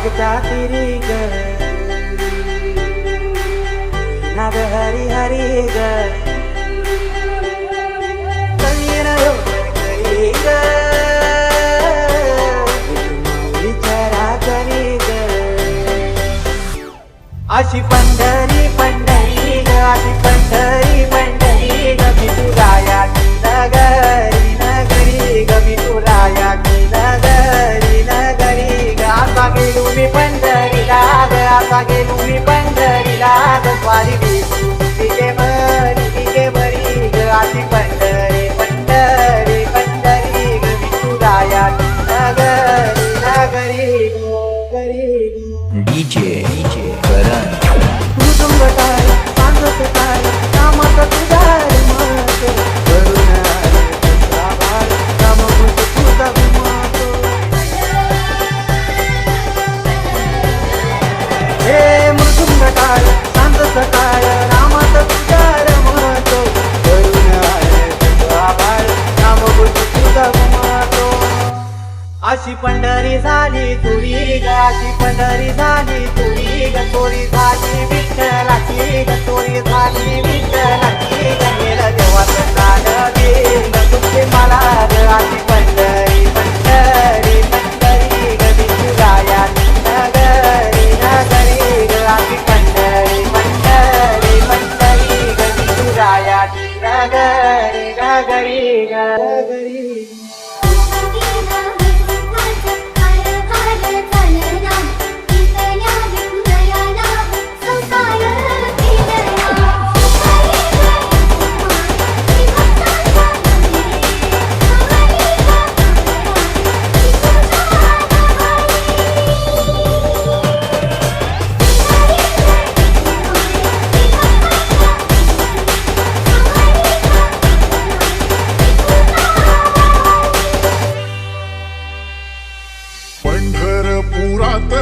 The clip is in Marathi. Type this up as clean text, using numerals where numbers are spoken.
वागता तिरी ग नाद हरी हरी ग कळीन करी ग विचारा करी ग अशी पंढरी पंढरी ग अशी पंढरी पंढरी ग मी तुला याची नगरी नगरी ग मी तुला याची नगरी नगरी ग आता गेलो मी पंढरीला ग आता गेलो मी पंढरीला ग स्वारी तिके बरी ग अशी पंढरी पंढरी पंढरी ग मी तुला याची नगरी नगरी नगरी DJ करण मृदुंग टाळ सांगत टाळ कामाचा तुझा मत करून आभार कामभूत तुझा गुमातो हे मृदुंग टाळ सांगत टाळ रामाचा तुझा मत करून आभार कामभूत तुझा गुमातो अशी पंढरी झाली तुरी ग अशी पंढरी झाली तुरी ग चोरी झाली विठ्ठलाची ग चोरी झाली विठ्ठलाची ग गेलं देवाचं नाव देईन ग तुझे मला ग अशी पंढरी पंढरी पंढरी ग विठुरायाची नगरी नगरी ग अशी पंढरी पंढरी पंढरी ग विठुरायाची नगरी नगरी नगरी पंढरपुरात